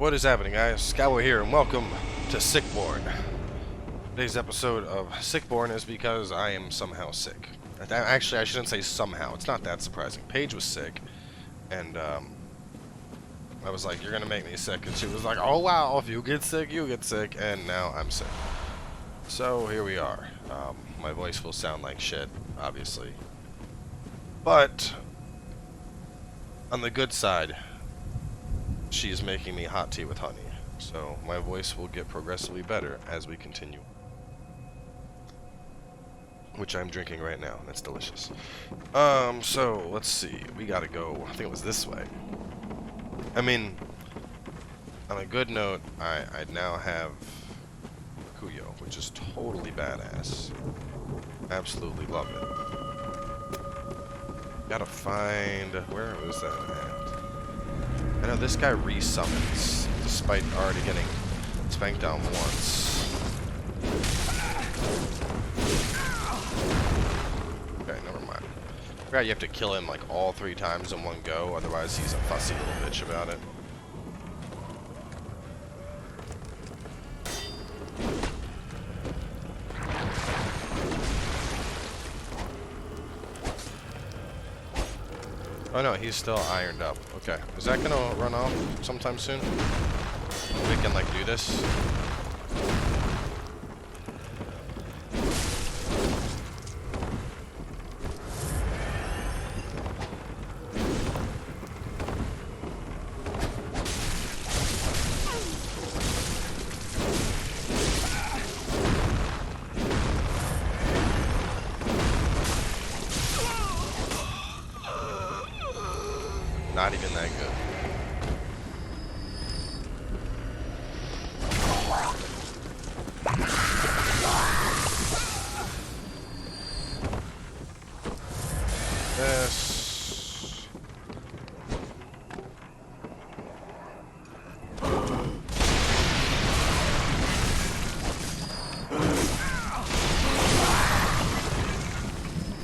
What is happening, guys? FiGhTiNCoWBoy here, and welcome to Sickborne. Today's episode of Sickborne is because I am somehow sick. Actually, I shouldn't say somehow. It's not that surprising. Paige was sick, and I was like, "You're gonna make me sick," and she was like, "Oh wow, if you get sick, you get sick," and now I'm sick. So here we are. My voice will sound like shit, obviously, but on the good side, she's making me hot tea with honey, so my voice will get progressively better as we continue. Which I'm drinking right now, and it's delicious. So, let's see. We gotta go, I think it was this way. I mean, on a good note, I now have Kuyo, which is totally badass. Absolutely love it. Gotta find... where was that at? I know this guy resummons, despite already getting spanked down once. Okay, never mind. I forgot you have to kill him like all 3 times in one go, otherwise he's a fussy little bitch about it. Oh no, he's still ironed up. Okay. Is that gonna run off sometime soon? We can like do this. Not even that good. This.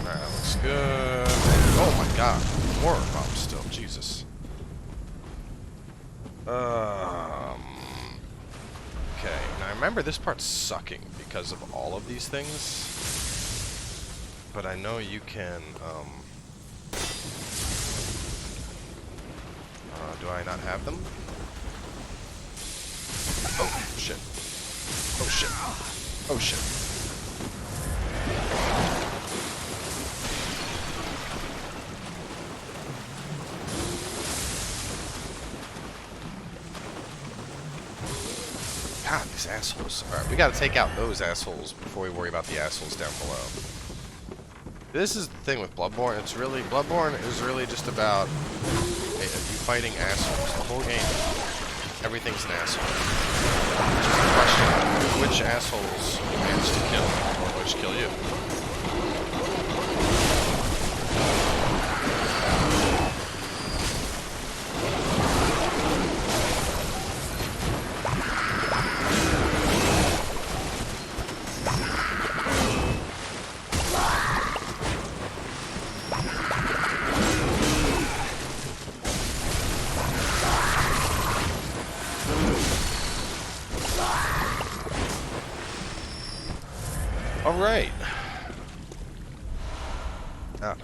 Alright, that looks good. Oh my god. More bombs still. Jesus. Okay, now I remember this part's sucking because of all of these things. But I know you can, do I not have them? Oh, shit. Oh, shit. Oh, shit. God, these assholes. Alright, we gotta take out those assholes before we worry about the assholes down below. This is the thing with Bloodborne. It's really... Bloodborne is really just about you fighting assholes. The whole game, everything's an asshole. Just a question of which assholes you manage to kill, or which kill you. Alright.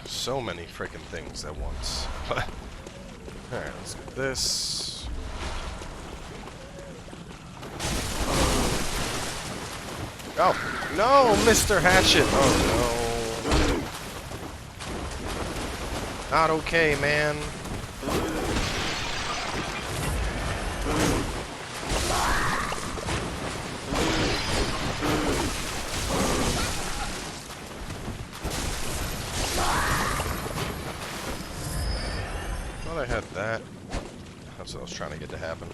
So many freaking things at once. Alright, let's get this. Oh, no, Mr. Hatchet! Oh, no. Not okay, man. I had that. That's what I was trying to get to happen.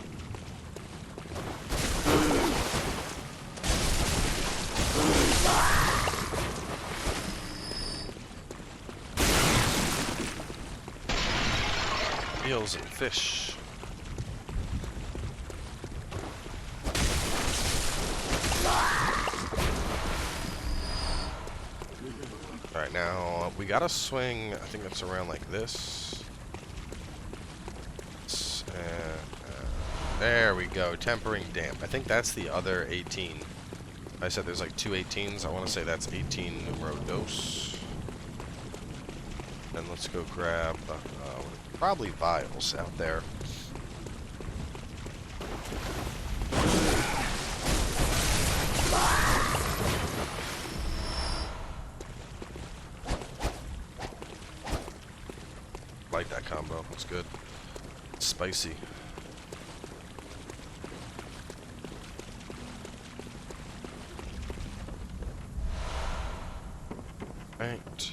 Eels and fish. Alright, now we gotta swing, I think it's around like this. There we go. Tempering damp. I think that's the other 18. I said there's like two 18s. I want to say that's 18 numero dos. And let's go grab probably vials out there. Like that combo. That's good. It's spicy. Right.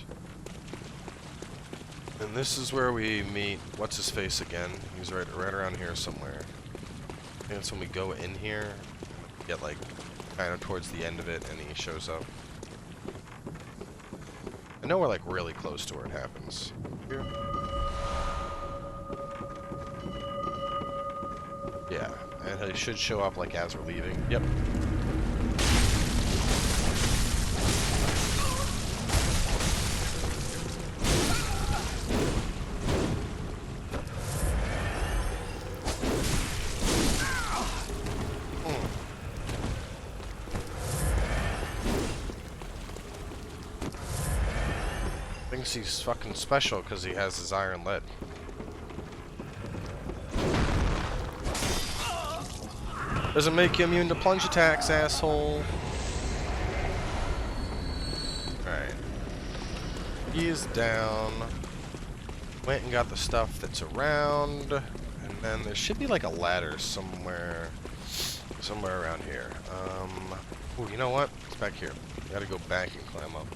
And this is where we meet what's his face again. He's right around here somewhere. I think that's when we go in here, get like kind of towards the end of it, and he shows up. I know we're like really close to where it happens. Here. Yeah, and he should show up like as we're leaving. Yep. Thinks he's fucking special because he has his iron lead. Doesn't make you immune to plunge attacks, asshole. Alright. He is down. Went and got the stuff that's around. And then there should be like a ladder somewhere around here. Ooh, you know what? It's back here. You gotta go back and climb up.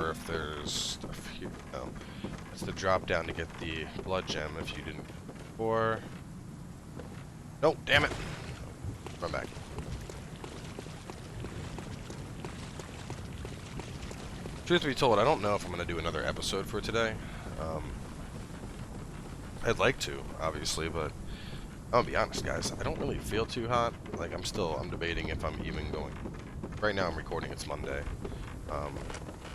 If there's stuff here. No. It's the drop down to get the blood gem if you didn't before. No, damn it. Run back. Truth be told, I don't know if I'm going to do another episode for today. I'd like to, obviously, but I'll be honest, guys. I don't really feel too hot. Like, I'm debating if I'm even going. Right now I'm recording, it's Monday.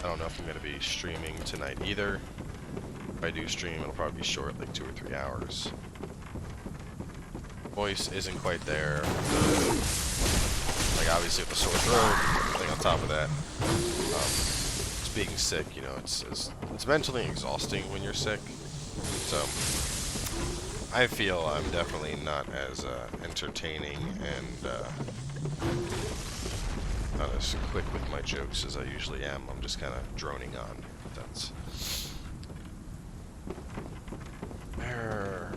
I don't know if I'm going to be streaming tonight either. If I do stream, it'll probably be short, like 2 or 3 hours. Voice isn't quite there. Like, obviously with the sore throat, everything on top of that. Just being sick, you know, it's mentally exhausting when you're sick. So, I feel I'm definitely not as entertaining and not as quick with my jokes as I usually am. I'm just kind of droning on. That's there.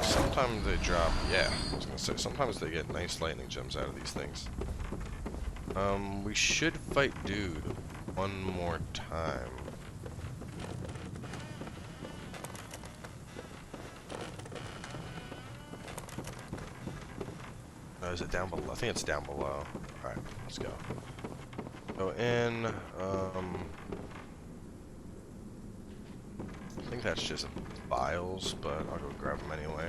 Sometimes they drop. Yeah, I was gonna say. Sometimes they get nice lightning gems out of these things. We should fight dude one more time. Is it down below? I think it's down below. Alright, let's go. Go in. I think that's just vials, but I'll go grab them anyway.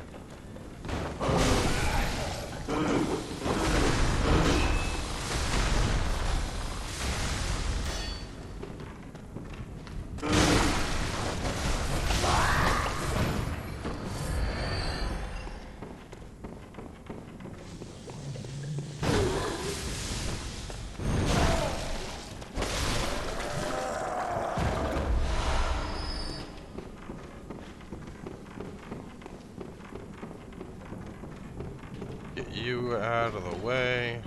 You out of the way.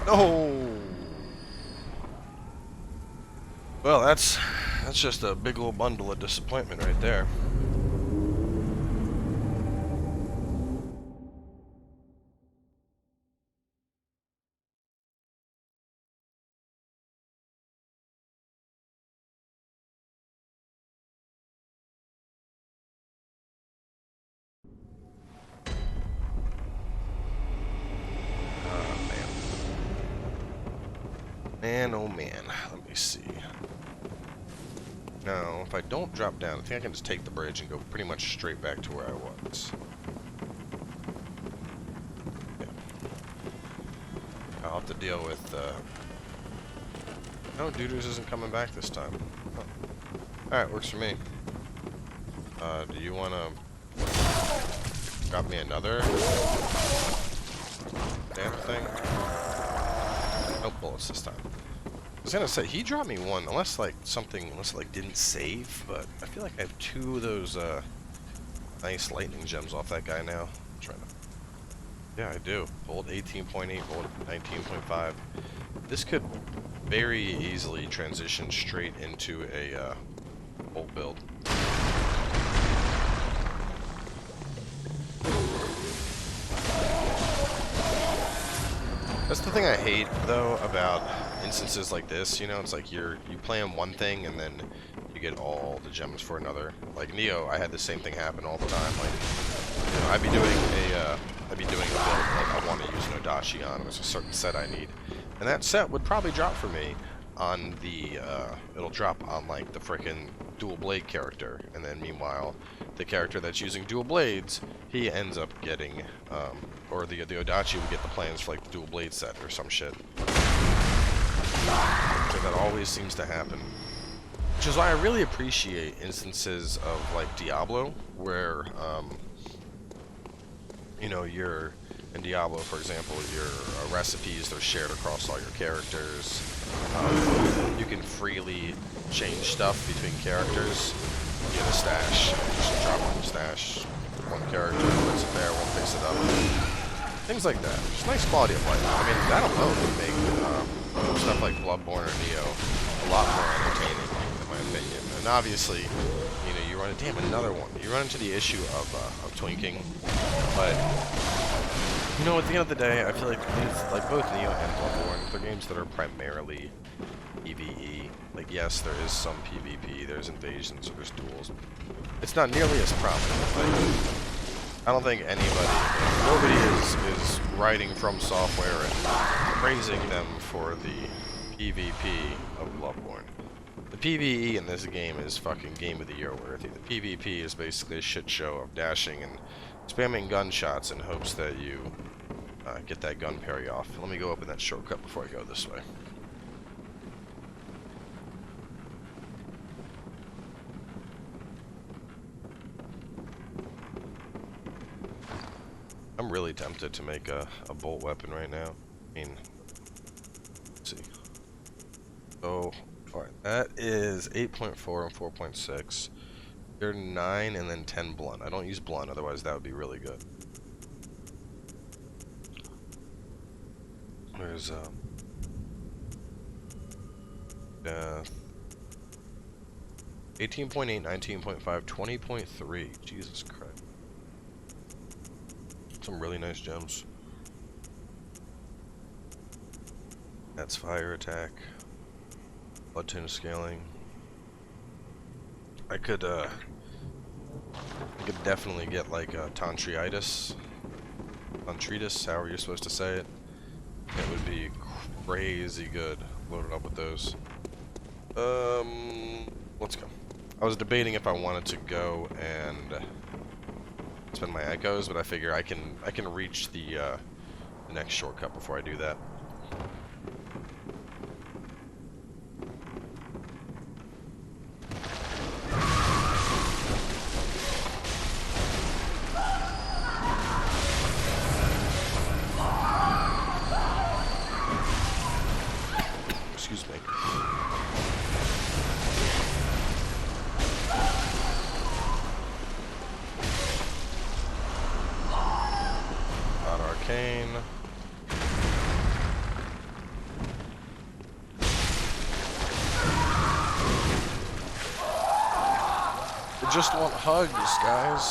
No. Well, that's just a big old bundle of disappointment right there. Man, oh man. Let me see. Now, if I don't drop down, I think I can just take the bridge and go pretty much straight back to where I was. Yeah. I'll have to deal with, no, Doodles isn't coming back this time. Oh. Alright, works for me. Do you wanna drop me another damn thing? No bullets this time. I was gonna say, he dropped me one, unless like didn't save, but I feel like I have two of those nice lightning gems off that guy now. I'm trying to, yeah, I do. Gold 18.8, gold 19.5. This could very easily transition straight into a bolt build. That's the thing I hate, though, about instances like this. You know, it's like you plan one thing and then you get all the gems for another. Like Neo, I had the same thing happen all the time. Like, you know, I'd be doing a build like I want to use an Odachi on. There's a certain set I need, and that set would probably drop for me on the it'll drop on like the frickin' dual blade character, and then meanwhile the character that's using dual blades, he ends up getting or the Odachi would get the plans for like the dual blade set or some shit. So that always seems to happen, which is why I really appreciate instances of like Diablo where you know, in Diablo, for example, your recipes, they're shared across all your characters. You can freely change stuff between characters. You get a stash, just drop one stash, one character puts it there, one picks it up. Things like that. Just nice quality of life. I mean, that alone would make stuff like Bloodborne or Neo a lot more entertaining, in my opinion. And obviously, you know, you run into, damn, another one. You run into the issue of twinking, but you know, at the end of the day, I feel like these, like both Neo and Bloodborne, they're games that are primarily PvE. Like, yes, there is some PvP, there's invasions, there's duels. It's not nearly as prominent. Like, I don't think nobody is writing FromSoftware and praising them for the PvP of Bloodborne. The PvE in this game is fucking Game of the Year worthy. The PvP is basically a shit show of dashing and spamming gunshots in hopes that you get that gun parry off. Let me go open that shortcut before I go this way. I'm really tempted to make a bolt weapon right now. I mean, let's see. So, alright, that is 8.4 and 4.6. They're 9 and then 10 blunt. I don't use blunt, otherwise that would be really good. There's 18.8, 19.5, 20.3. Jesus Christ. Some really nice gems. That's fire attack. Blood tint scaling. I could definitely get like Tontritis, however you're supposed to say it. It would be crazy good loaded up with those. Let's go. I was debating if I wanted to go and spend my echoes, but I figure I can reach the next shortcut before I do that. Excuse me. Not arcane. We just want hugs, guys.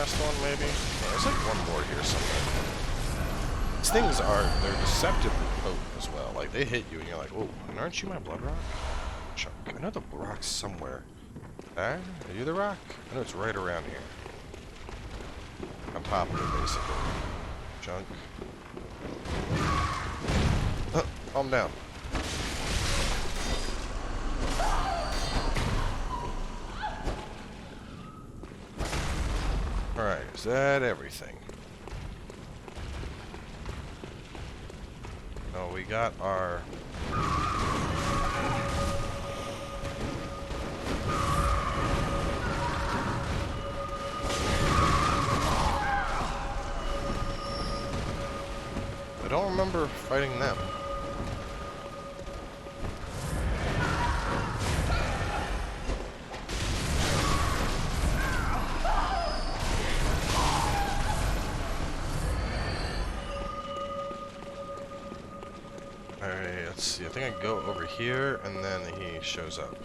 last one, maybe? Yeah, there's like one more here somewhere. These things they're deceptively potent as well. Like, they hit you and you're like, oh, and aren't you my blood rock? Chunk. I know the rock's somewhere. Are you the rock? I know it's right around here. On top of it, basically. Chunk. Calm down. Alright, is that everything? No, we got our... I don't remember fighting them. Alright, let's see. I think I go over here and then he shows up.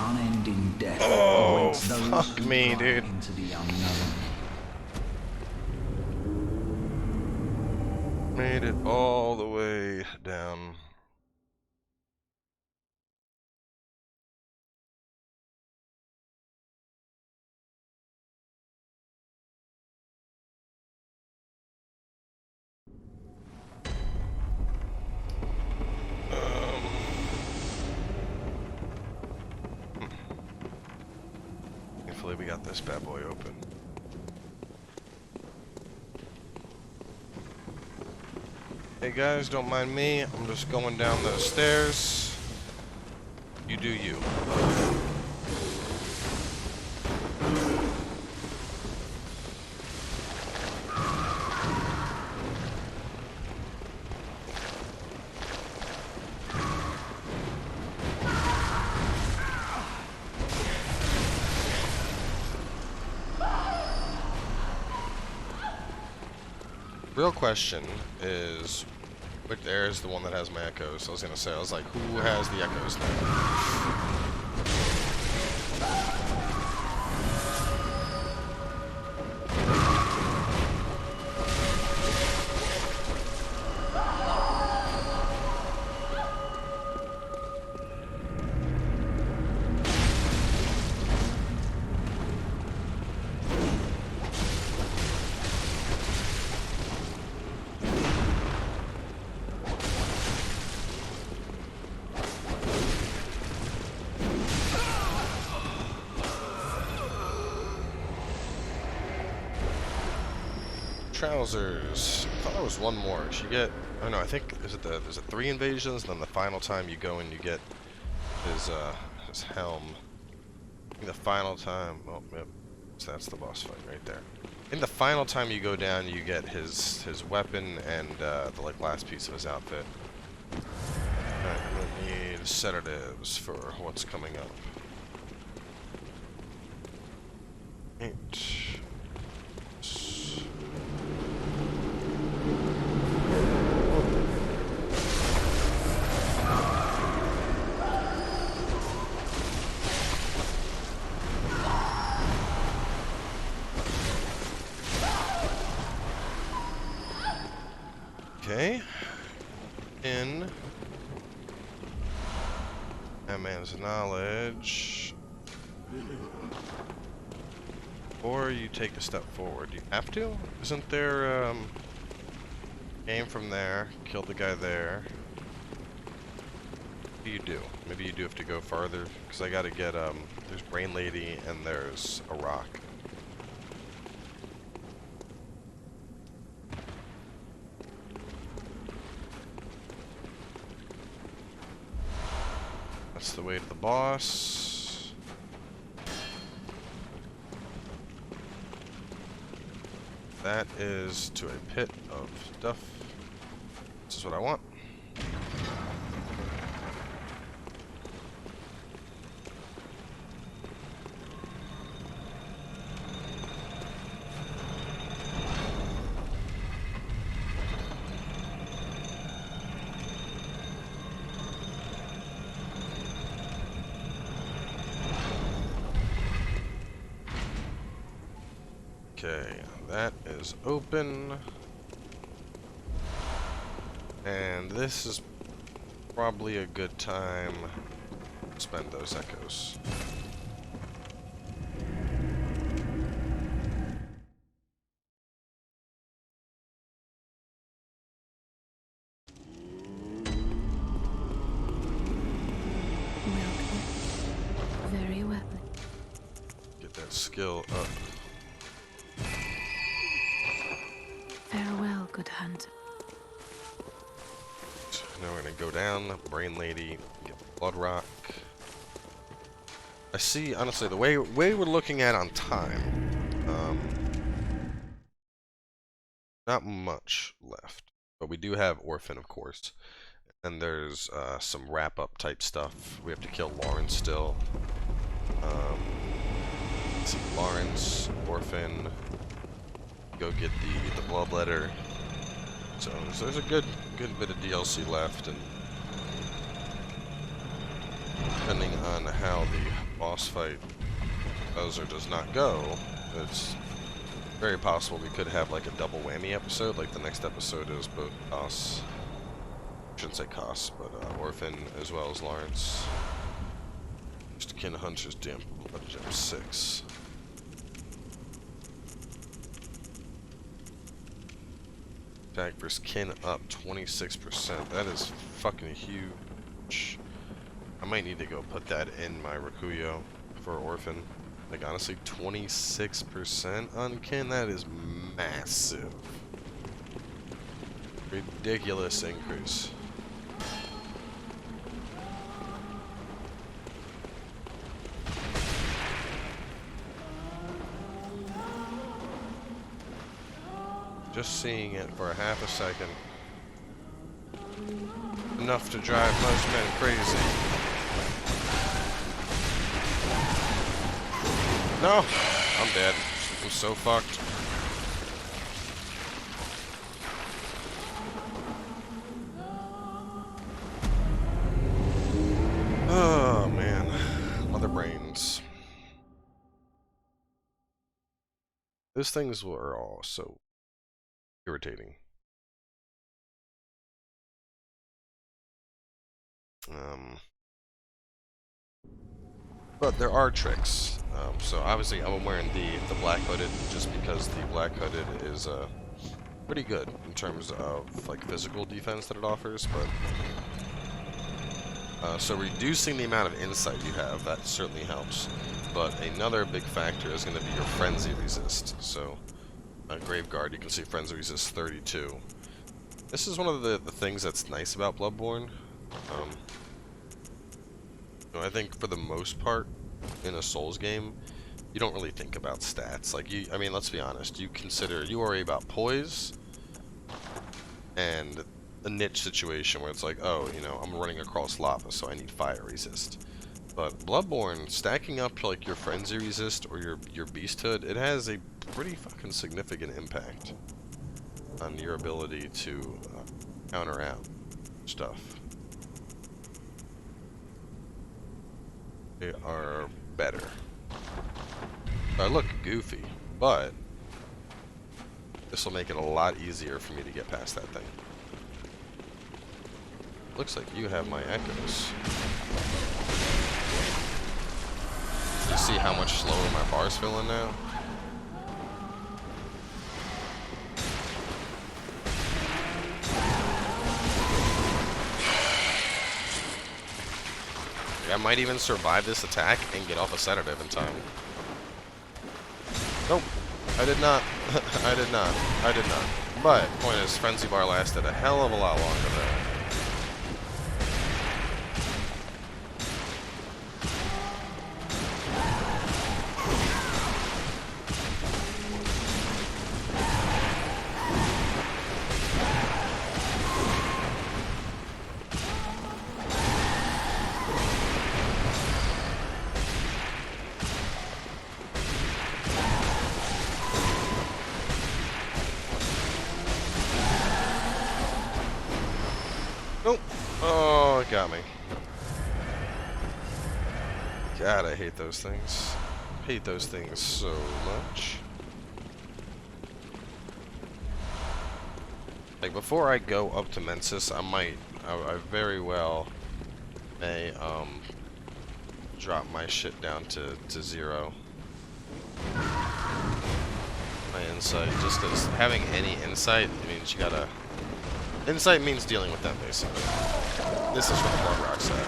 Unending death. Oh, fuck me, dude. Into the unknown. Made it all the way down. Thankfully we got this bad boy open. Hey guys, don't mind me. I'm just going down those stairs. You do you. Real question is, which there's the one that has my echoes. I was gonna say, I was like, who has the echoes now? Trousers. I thought there was one more. You get, oh no, I think there's 3 invasions, and then the final time you go in, you get his helm. I think the final time, oh yep, so that's the boss fight right there. I think the final time you go down, you get his weapon and the like last piece of his outfit. Alright, I'm gonna need sedatives for what's coming up. 8. Okay. In that man's knowledge. Or you take a step forward. You have to? Isn't there aim from there, kill the guy there? What do you do? Maybe you do have to go farther, because I gotta get there's Brain Lady and there's a rock. That's the way to the boss. That is to a pit of stuff. This is what I want. Okay, that is open. And this is probably a good time to spend those echoes. Welcome. Very well. Get that skill up. Farewell, good hunter. Now we're gonna go down, Brain Lady, get Blood Rock. I see, honestly, the way we're looking at on time, not much left. But we do have Orphan, of course. And there's some wrap-up type stuff. We have to kill Lawrence still. Let's see, Lawrence, Orphan, go get the blood letter. So there's a good bit of DLC left, and depending on how the boss fight does or does not go, it's very possible we could have like a double whammy episode. Like the next episode is both Koss, I shouldn't say Koss, but Orphan as well as Lawrence. Just Kin Hunter's Damn Blood Gem 6. Attack versus Kin up 26%. That is fucking huge. I might need to go put that in my Rakuyo for Orphan. Like honestly, 26% on Kin, that is massive. Ridiculous increase. Just seeing it for a half a second. Enough to drive most men crazy. No! I'm dead. I'm so fucked. Oh, man. Other brains. Those things were all so irritating. But there are tricks. So obviously I'm wearing the black hooded just because the black hooded is pretty good in terms of like physical defense that it offers, but so reducing the amount of insight you have, that certainly helps. But another big factor is going to be your frenzy resist. So Graveguard, you can see frenzy resist 32. This is one of the things that's nice about Bloodborne. I think for the most part in a Souls game, you don't really think about stats. Like I mean, let's be honest. You worry about poise and a niche situation where it's like, oh, you know, I'm running across lava, so I need fire resist. But Bloodborne, stacking up like your frenzy resist or your beasthood, it has a pretty fucking significant impact on your ability to counter out stuff. They are better. I look goofy, but this will make it a lot easier for me to get past that thing. Looks like you have my echoes. You see how much slower my bar's filling now? I might even survive this attack and get off a sedative in time. Nope. I did not. I did not. I did not. But, point is, Frenzy Bar lasted a hell of a lot longer there. Nope. Oh, it got me. God, I hate those things. Hate those things so much. Like, before I go up to Mensis, I very well may, drop my shit down to 0. My insight, just because having any insight means you gotta... Insight means dealing with them, basically. This is where the Blood Rock's at.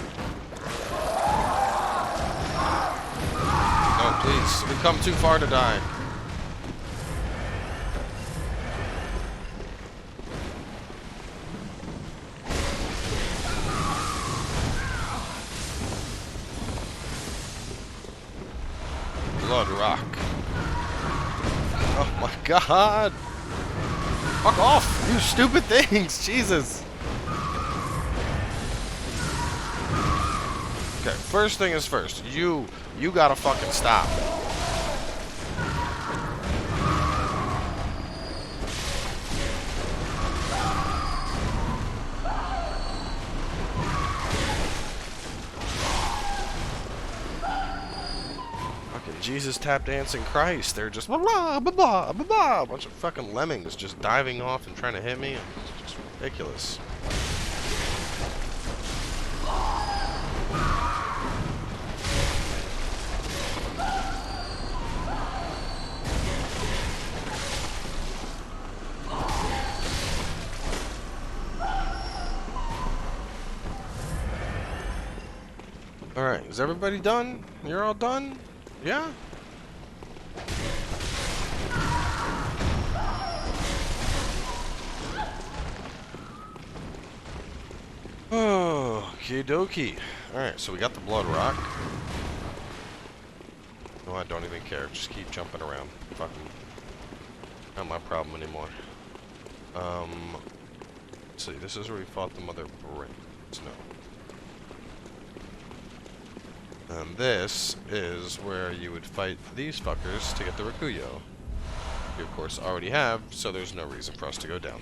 No, please, we've come too far to die. Blood Rock. Oh my god! Fuck off, you stupid things! Jesus! Okay, first thing is first. You gotta fucking stop. Jesus tap dancing Christ. They're just blah blah blah blah blah. A bunch of fucking lemmings just diving off and trying to hit me. It's just ridiculous. Alright, is everybody done? You're all done? Yeah? Oh, okie dokie. Alright, so we got the Blood Rock. No, I don't even care. Just keep jumping around. Fucking not my problem anymore. Let's see, this is where we fought the Mother Brains. No. And this is where you would fight these fuckers to get the Rakuyo. You, of course, already have, so there's no reason for us to go down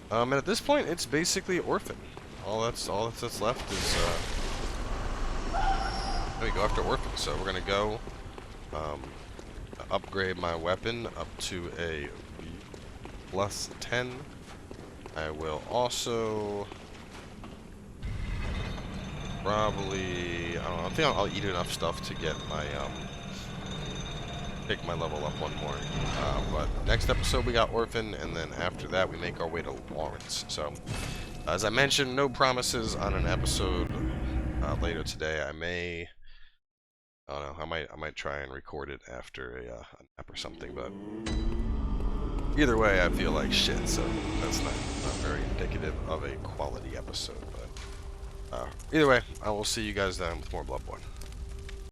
there. And at this point, it's basically Orphan. All that's left is, we go after Orphan. So we're gonna go, upgrade my weapon up to a +10. I will also... probably, I don't know, I think I'll eat enough stuff to get my, take my level up one more. But next episode we got Orphan, and then after that we make our way to Lawrence. So, as I mentioned, no promises on an episode later today. I don't know, I might try and record it after a nap or something, but either way I feel like shit, so that's not very indicative of a quality episode, but either way, I will see you guys then with more Bloodborne.